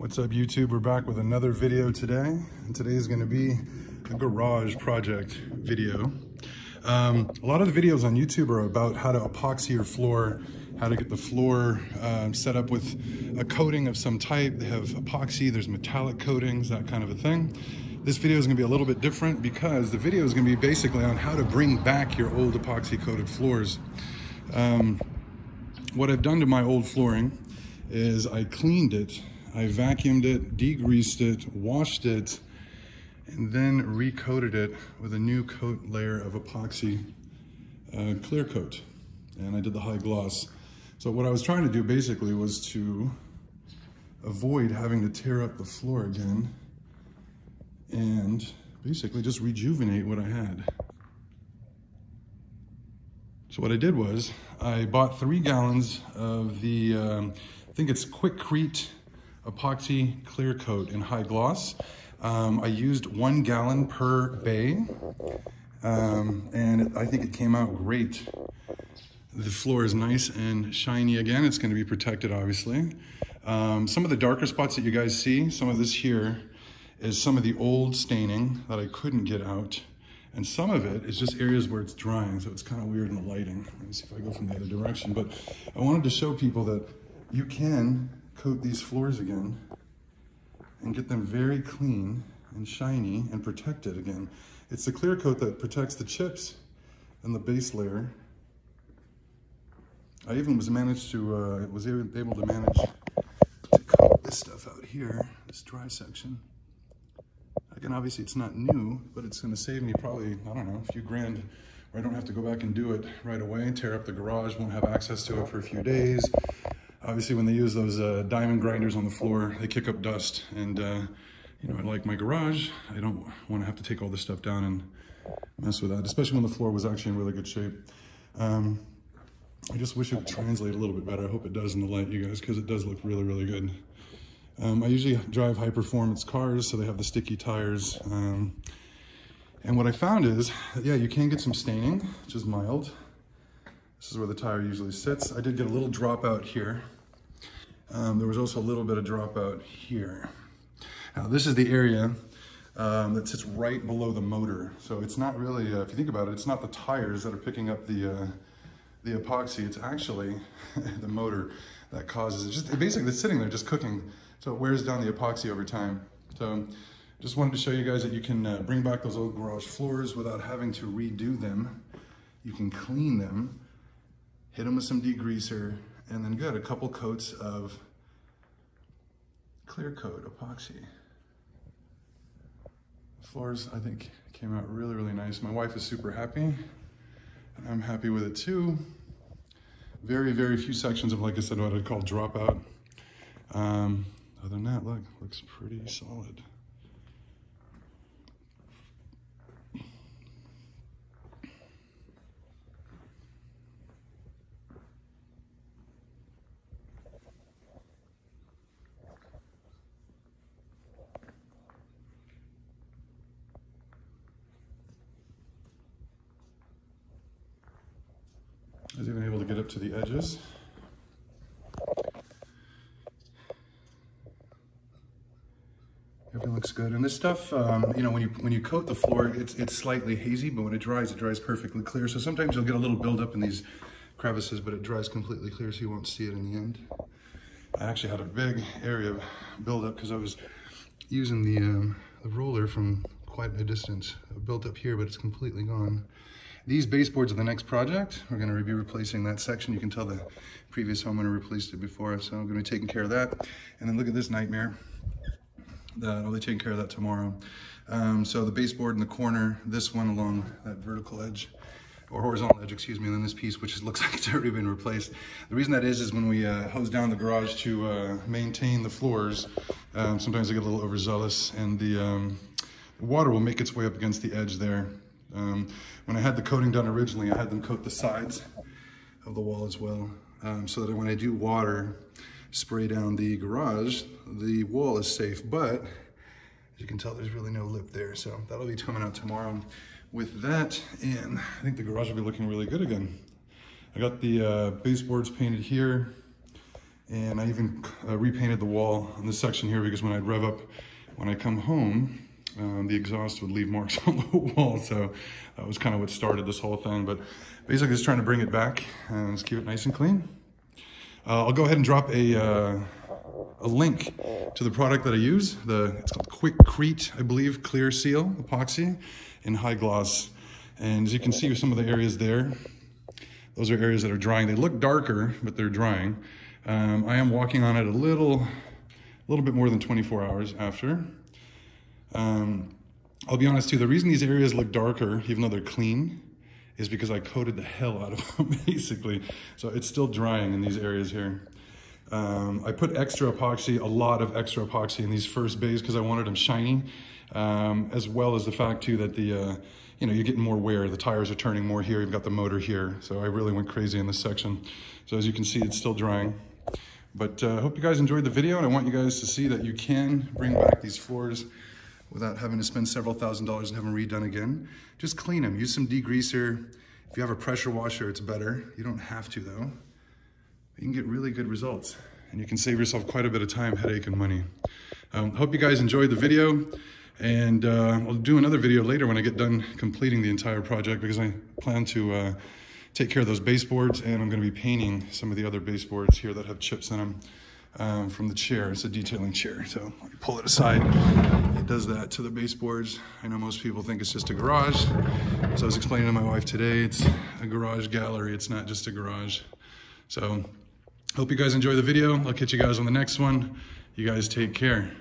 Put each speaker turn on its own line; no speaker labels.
What's up, YouTube? We're back with another video today, and today is going to be a garage project video. A lot of the videos on YouTube are about how to epoxy your floor, how to get the floor set up with a coating of some type. They have epoxy, there's metallic coatings, that kind of a thing. This video is going to be a little bit different because the video is going to be basically on how to bring back your old epoxy coated floors. What I've done to my old flooring is I cleaned it, I vacuumed it, degreased it, washed it, and then recoated it with a new coat layer of epoxy clear coat. And I did the high gloss. So what I was trying to do basically was to avoid having to tear up the floor again and basically just rejuvenate what I had. So what I did was I bought 3 gallons of the, I think it's QuickCrete epoxy clear coat in high gloss. I used 1 gallon per bay, and I think it came out great. The floor is nice and shiny again. It's going to be protected, obviously. Some of the darker spots that you guys see, some of this here is some of the old staining that I couldn't get out. And some of it is just areas where it's drying, so it's kind of weird in the lighting. Let me see if I go from the other direction. But I wanted to show people that you can coat these floors again and get them very clean and shiny and protected again. It's the clear coat that protects the chips and the base layer. I even was able to manage to coat this stuff out here, this dry section. Again, obviously it's not new, but it's gonna save me probably, I don't know, a few grand, where I don't have to go back and do it right away, tear up the garage, won't have access to it for a few days. Obviously, when they use those diamond grinders on the floor, they kick up dust. And, you know, like my garage, I don't want to have to take all this stuff down and mess with that, especially when the floor was actually in really good shape. I just wish it would translate a little bit better. I hope it does in the light, you guys, because it does look really, really good. I usually drive high-performance cars, so they have the sticky tires. And what I found is, yeah, you can get some staining, which is mild. This is where the tire usually sits. I did get a little dropout here. There was also a little bit of dropout here. Now this is the area that sits right below the motor. So it's not really, if you think about it, it's not the tires that are picking up the epoxy. It's actually the motor that causes it. Basically it's sitting there just cooking. So it wears down the epoxy over time. So just wanted to show you guys that you can bring back those old garage floors without having to redo them. You can clean them, hit them with some degreaser, and then get a couple coats of clear coat epoxy. The floors, I think, came out really, really nice. My wife is super happy, and I'm happy with it too. Very, very few sections of, like I said, what I'd call dropout. Other than that, look, looks pretty solid. I was even able to get up to the edges. Everything looks good. And this stuff, you know, when you coat the floor, it's slightly hazy, but when it dries perfectly clear. So sometimes you'll get a little buildup in these crevices, but it dries completely clear, so you won't see it in the end. I actually had a big area of buildup because I was using the roller from quite a distance. It built up here, but it's completely gone. These baseboards are the next project. We're going to be replacing that section. You can tell the previous homeowner replaced it before, so I'm going to be taking care of that. And then look at this nightmare. I'll be taking care of that tomorrow. So the baseboard in the corner, this one along that vertical edge, or horizontal edge, excuse me, and then this piece, which looks like it's already been replaced. The reason that is when we hose down the garage to maintain the floors, sometimes I get a little overzealous, and the water will make its way up against the edge there. When I had the coating done originally, I had them coat the sides of the wall as well, so that when I do water spray down the garage, the wall is safe. But as you can tell, there's really no lip there, so that'll be coming out tomorrow. With that in, I think the garage will be looking really good again. I got the baseboards painted here, And I even repainted the wall on this section here because when I'd rev up, when I come home, the exhaust would leave marks on the wall. So that was kind of what started this whole thing. But basically just trying to bring it back and just keep it nice and clean. I'll go ahead and drop a link to the product that I use. It's called QuickCrete, I believe, clear seal epoxy in high gloss. And as you can see with some of the areas there, those are areas that are drying. They look darker, but they're drying. I am walking on it a little bit more than 24 hours after. I'll be honest too, the reason these areas look darker, even though they're clean, is because I coated the hell out of them, basically. So it's still drying in these areas here. I put extra epoxy, a lot of extra epoxy in these first bays because I wanted them shiny, as well as the fact too that you're getting more wear. The tires are turning more here. You've got the motor here. So I really went crazy in this section. So as you can see, it's still drying. But I hope you guys enjoyed the video, and I want you guys to see that you can bring back these floors without having to spend several $1000s and have them redone again. Just clean them, use some degreaser. If you have a pressure washer, it's better. You don't have to though. You can get really good results and you can save yourself quite a bit of time, headache, and money. Hope you guys enjoyed the video, and I'll do another video later when I get done completing the entire project, because I plan to take care of those baseboards, and I'm gonna be painting some of the other baseboards here that have chips in them. From the chair. It's a detailing chair, so let me pull it aside. It does that to the baseboards. I know most people think it's just a garage. So I was explaining to my wife today, it's a garage gallery. It's not just a garage. So hope you guys enjoy the video. I'll catch you guys on the next one. You guys take care.